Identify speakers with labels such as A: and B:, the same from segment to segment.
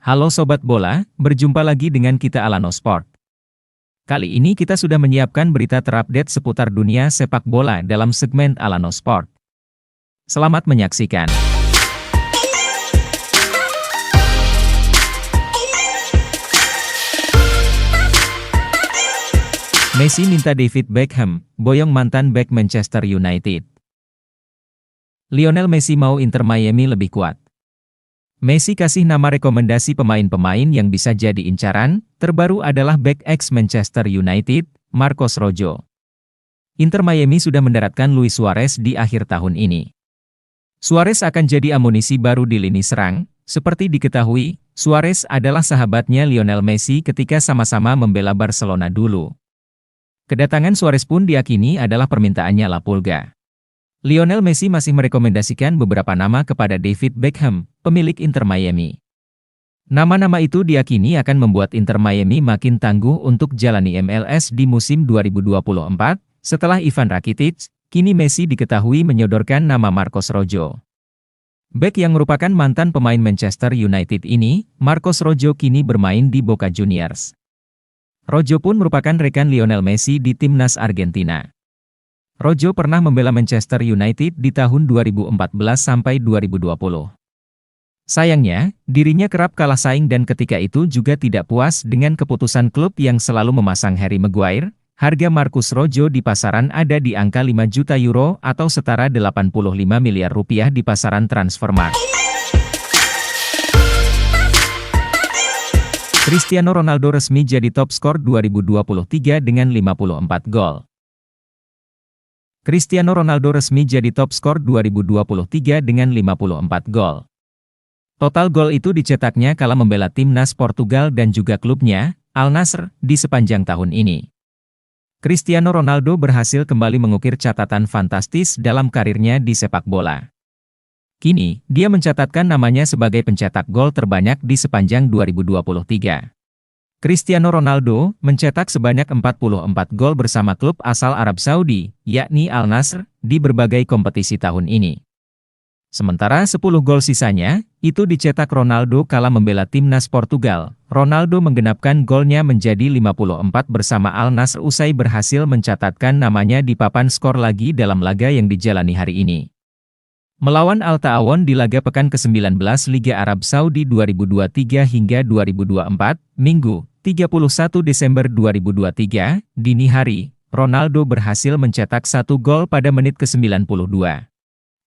A: Halo Sobat Bola, berjumpa lagi dengan kita Alano Sport. Kali ini kita sudah menyiapkan berita terupdate seputar dunia sepak bola dalam segmen Alano Sport. Selamat menyaksikan. Messi minta David Beckham, boyong mantan bek Manchester United. Lionel Messi mau Inter Miami lebih kuat. Messi kasih nama rekomendasi pemain-pemain yang bisa jadi incaran, terbaru adalah bek ex-Manchester United, Marcos Rojo. Inter Miami sudah mendaratkan Luis Suarez di akhir tahun ini. Suarez akan jadi amunisi baru di lini serang, seperti diketahui, Suarez adalah sahabatnya Lionel Messi ketika sama-sama membela Barcelona dulu. Kedatangan Suarez pun diyakini adalah permintaannya La Pulga. Lionel Messi masih merekomendasikan beberapa nama kepada David Beckham, pemilik Inter Miami. Nama-nama itu diyakini akan membuat Inter Miami makin tangguh untuk jalani MLS di musim 2024, setelah Ivan Rakitic, kini Messi diketahui menyodorkan nama Marcos Rojo. Bek yang merupakan mantan pemain Manchester United ini, Marcos Rojo kini bermain di Boca Juniors. Rojo pun merupakan rekan Lionel Messi di timnas Argentina. Rojo pernah membela Manchester United di tahun 2014 sampai 2020. Sayangnya, dirinya kerap kalah saing dan ketika itu juga tidak puas dengan keputusan klub yang selalu memasang Harry Maguire. Harga Marcos Rojo di pasaran ada di angka 5 juta euro atau setara 85 miliar rupiah di pasaran Transfermarkt. Cristiano Ronaldo resmi jadi top skor 2023 dengan 54 gol. Cristiano Ronaldo resmi jadi top skor 2023 dengan 54 gol. Total gol itu dicetaknya kala membela timnas Portugal dan juga klubnya, Al Nassr, di sepanjang tahun ini. Cristiano Ronaldo berhasil kembali mengukir catatan fantastis dalam karirnya di sepak bola. Kini, dia mencatatkan namanya sebagai pencetak gol terbanyak di sepanjang 2023. Cristiano Ronaldo mencetak sebanyak 44 gol bersama klub asal Arab Saudi, yakni Al Nassr, di berbagai kompetisi tahun ini. Sementara 10 gol sisanya, itu dicetak Ronaldo kala membela timnas Portugal. Ronaldo menggenapkan golnya menjadi 54 bersama Al Nassr usai berhasil mencatatkan namanya di papan skor lagi dalam laga yang dijalani hari ini. Melawan Al Ta'awun di laga pekan ke-19 Liga Arab Saudi 2023 hingga 2024, Minggu, 31 Desember 2023, dini hari, Ronaldo berhasil mencetak 1 gol pada menit ke-92.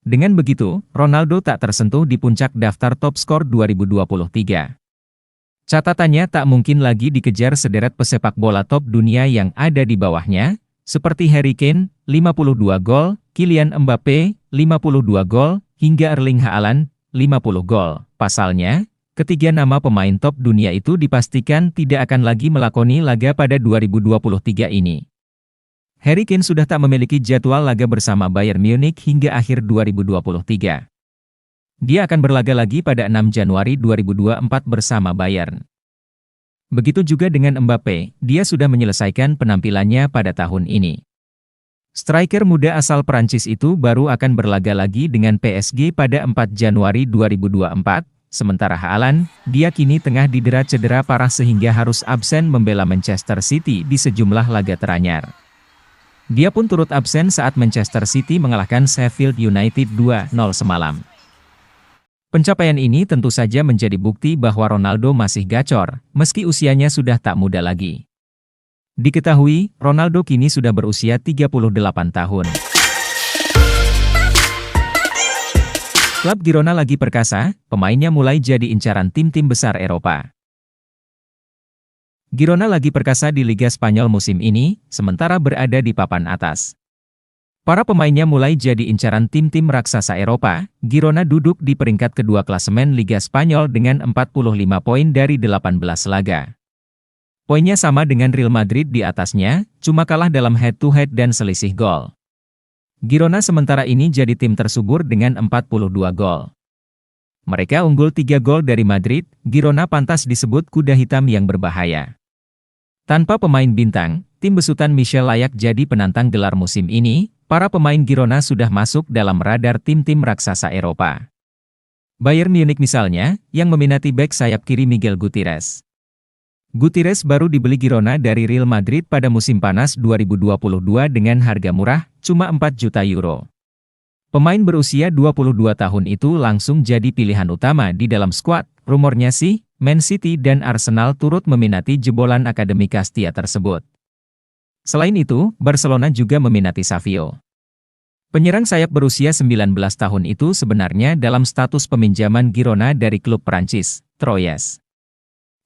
A: Dengan begitu, Ronaldo tak tersentuh di puncak daftar top skor 2023. Catatannya tak mungkin lagi dikejar sederet pesepak bola top dunia yang ada di bawahnya, seperti Harry Kane, 52 gol, Kylian Mbappe, 52 gol, hingga Erling Haaland, 50 gol. Pasalnya, ketiga nama pemain top dunia itu dipastikan tidak akan lagi melakoni laga pada 2023 ini. Harry Kane sudah tak memiliki jadwal laga bersama Bayern Munich hingga akhir 2023. Dia akan berlaga lagi pada 6 Januari 2024 bersama Bayern. Begitu juga dengan Mbappe, dia sudah menyelesaikan penampilannya pada tahun ini. Striker muda asal Prancis itu baru akan berlaga lagi dengan PSG pada 4 Januari 2024, sementara Haaland, dia kini tengah didera cedera parah sehingga harus absen membela Manchester City di sejumlah laga teranyar. Dia pun turut absen saat Manchester City mengalahkan Sheffield United 2-0 semalam. Pencapaian ini tentu saja menjadi bukti bahwa Ronaldo masih gacor, meski usianya sudah tak muda lagi. Diketahui, Ronaldo kini sudah berusia 38 tahun. Klub Girona lagi perkasa, pemainnya mulai jadi incaran tim-tim besar Eropa. Girona lagi perkasa di Liga Spanyol musim ini, sementara berada di papan atas. Para pemainnya mulai jadi incaran tim-tim raksasa Eropa. Girona duduk di peringkat kedua klasemen Liga Spanyol dengan 45 poin dari 18 laga. Poinnya sama dengan Real Madrid di atasnya, cuma kalah dalam head-to-head dan selisih gol. Girona sementara ini jadi tim tersubur dengan 42 gol. Mereka unggul 3 gol dari Madrid. Girona pantas disebut kuda hitam yang berbahaya. Tanpa pemain bintang, tim besutan Michel layak jadi penantang gelar musim ini. Para pemain Girona sudah masuk dalam radar tim-tim raksasa Eropa. Bayern Munich misalnya, yang meminati bek sayap kiri Miguel Gutierrez. Gutierrez baru dibeli Girona dari Real Madrid pada musim panas 2022 dengan harga murah, cuma 4 juta euro. Pemain berusia 22 tahun itu langsung jadi pilihan utama di dalam skuad. Rumornya sih, Man City dan Arsenal turut meminati jebolan Akademi Castilla tersebut. Selain itu, Barcelona juga meminati Savio. Penyerang sayap berusia 19 tahun itu sebenarnya dalam status peminjaman Girona dari klub Prancis, Troyes.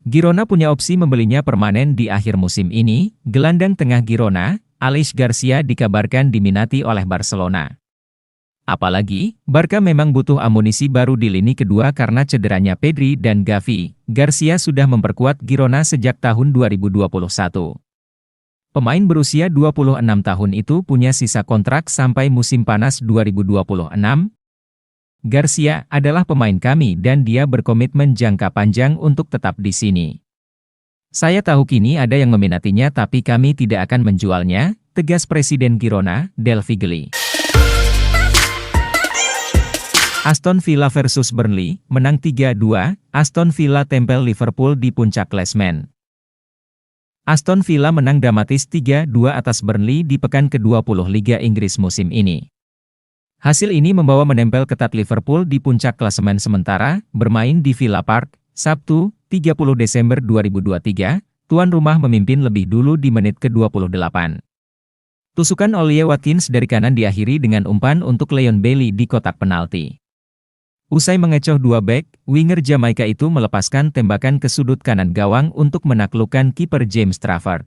A: Girona punya opsi membelinya permanen di akhir musim ini. Gelandang tengah Girona, Aleix Garcia dikabarkan diminati oleh Barcelona. Apalagi, Barca memang butuh amunisi baru di lini kedua karena cederanya Pedri dan Gavi. Garcia sudah memperkuat Girona sejak tahun 2021. Pemain berusia 26 tahun itu punya sisa kontrak sampai musim panas 2026. Garcia adalah pemain kami dan dia berkomitmen jangka panjang untuk tetap di sini. Saya tahu kini ada yang meminatinya tapi kami tidak akan menjualnya, tegas Presiden Girona, Del Figli. Aston Villa versus Burnley, menang 3-2, Aston Villa tempel Liverpool di puncak klasemen. Aston Villa menang dramatis 3-2 atas Burnley di pekan ke-20 Liga Inggris musim ini. Hasil ini membawa menempel ketat Liverpool di puncak klasemen sementara, bermain di Villa Park, Sabtu, 30 Desember 2023, tuan rumah memimpin lebih dulu di menit ke-28. Tusukan Ollie Watkins dari kanan diakhiri dengan umpan untuk Leon Bailey di kotak penalti. Usai mengecoh dua bek, winger Jamaika itu melepaskan tembakan ke sudut kanan gawang untuk menaklukkan kiper James Trafford.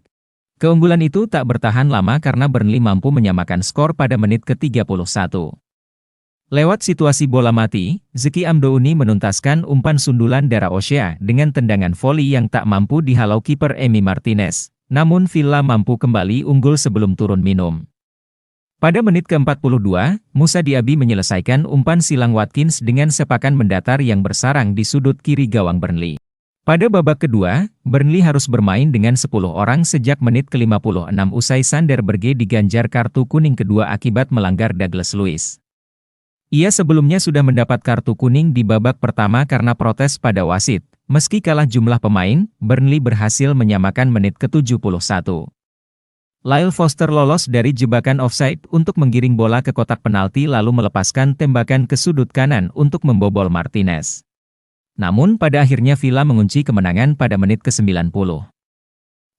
A: Keunggulan itu tak bertahan lama karena Burnley mampu menyamakan skor pada menit ke-31. Lewat situasi bola mati, Zeki Amdouni menuntaskan umpan sundulan Dara Osea dengan tendangan voli yang tak mampu dihalau kiper Emi Martinez. Namun Villa mampu kembali unggul sebelum turun minum. Pada menit ke-42, Musa Diaby menyelesaikan umpan silang Watkins dengan sepakan mendatar yang bersarang di sudut kiri gawang Burnley. Pada babak kedua, Burnley harus bermain dengan 10 orang sejak menit ke-56 usai Sander Berge diganjar kartu kuning kedua akibat melanggar Douglas Luiz. Ia sebelumnya sudah mendapat kartu kuning di babak pertama karena protes pada wasit. Meski kalah jumlah pemain, Burnley berhasil menyamakan menit ke-71. Lyle Foster lolos dari jebakan offside untuk menggiring bola ke kotak penalti lalu melepaskan tembakan ke sudut kanan untuk membobol Martinez. Namun pada akhirnya Villa mengunci kemenangan pada menit ke-90.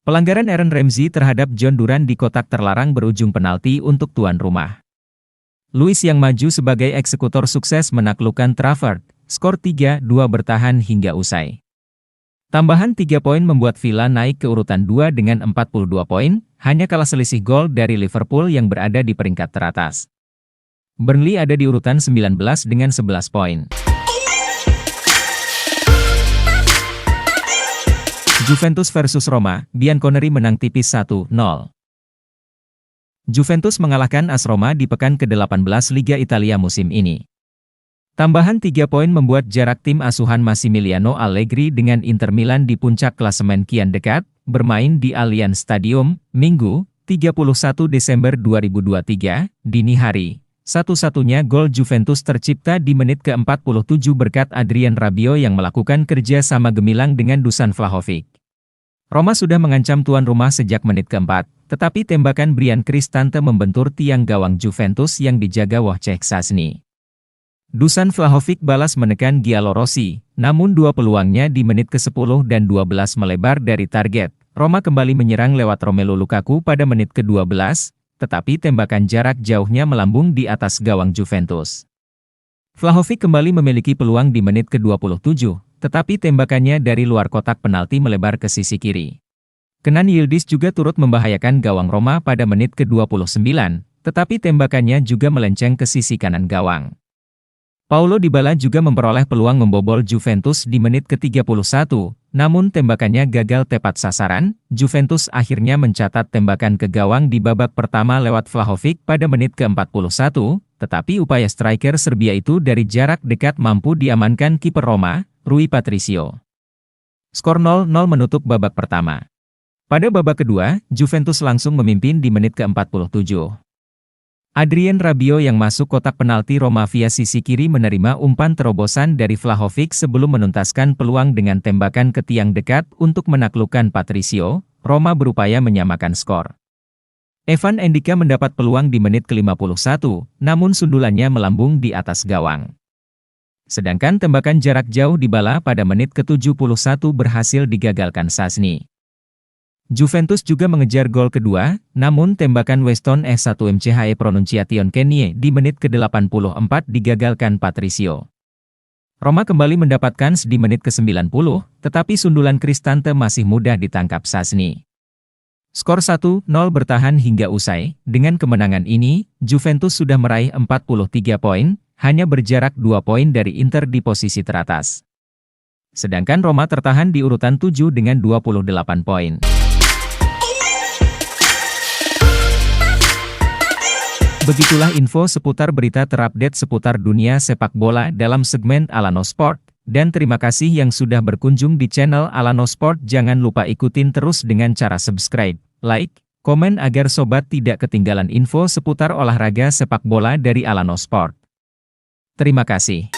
A: Pelanggaran Aaron Ramsey terhadap John Duran di kotak terlarang berujung penalti untuk tuan rumah. Luiz yang maju sebagai eksekutor sukses menaklukkan Trafford, skor 3-2 bertahan hingga usai. Tambahan 3 poin membuat Villa naik ke urutan 2 dengan 42 poin, hanya kalah selisih gol dari Liverpool yang berada di peringkat teratas. Burnley ada di urutan 19 dengan 11 poin. Juventus versus Roma, Bianconeri menang tipis 1-0. Juventus mengalahkan AS Roma di pekan ke-18 Liga Italia musim ini. Tambahan 3 poin membuat jarak tim asuhan Massimiliano Allegri dengan Inter Milan di puncak klasemen kian dekat, bermain di Allianz Stadium, Minggu, 31 Desember 2023, dini hari. Satu-satunya gol Juventus tercipta di menit ke-47 berkat Adrien Rabiot yang melakukan kerja sama gemilang dengan Dusan Vlahovic. Roma sudah mengancam tuan rumah sejak menit ke-4, tetapi tembakan Brian Cristante membentur tiang gawang Juventus yang dijaga Wojciech Szczęsny. Dusan Vlahovic balas menekan Giallorossi, namun dua peluangnya di menit ke-10 dan 12 melebar dari target. Roma kembali menyerang lewat Romelu Lukaku pada menit ke-12, tetapi tembakan jarak jauhnya melambung di atas gawang Juventus. Vlahovic kembali memiliki peluang di menit ke-27, tetapi tembakannya dari luar kotak penalti melebar ke sisi kiri. Kenan Yildiz juga turut membahayakan gawang Roma pada menit ke-29, tetapi tembakannya juga melenceng ke sisi kanan gawang. Paulo Dybala juga memperoleh peluang membobol Juventus di menit ke-31, namun tembakannya gagal tepat sasaran. Juventus akhirnya mencatat tembakan ke gawang di babak pertama lewat Vlahovic pada menit ke-41, tetapi upaya striker Serbia itu dari jarak dekat mampu diamankan kiper Roma, Rui Patricio. Skor 0-0 menutup babak pertama. Pada babak kedua, Juventus langsung memimpin di menit ke-47. Adrien Rabiot yang masuk kotak penalti Roma via sisi kiri menerima umpan terobosan dari Vlahovic sebelum menuntaskan peluang dengan tembakan ke tiang dekat untuk menaklukkan Patricio. Roma berupaya menyamakan skor. Evan Endika mendapat peluang di menit ke-51, namun sundulannya melambung di atas gawang. Sedangkan tembakan jarak jauh di bala pada menit ke-71 berhasil digagalkan Szczęsny. Juventus juga mengejar gol kedua, namun tembakan Weston F1 Pronunciation Kenie di menit ke-84 digagalkan Patricio. Roma kembali mendapatkan di menit ke-90, tetapi sundulan Cristante masih mudah ditangkap Szczęsny. Skor 1-0 bertahan hingga usai. Dengan kemenangan ini, Juventus sudah meraih 43 poin, hanya berjarak 2 poin dari Inter di posisi teratas. Sedangkan Roma tertahan di urutan 7 dengan 28 poin. Begitulah info seputar berita terupdate seputar dunia sepak bola dalam segmen Alano Sport. Dan terima kasih yang sudah berkunjung di channel Alano Sport. Jangan lupa ikutin terus dengan cara subscribe, like, komen agar sobat tidak ketinggalan info seputar olahraga sepak bola dari Alano Sport. Terima kasih.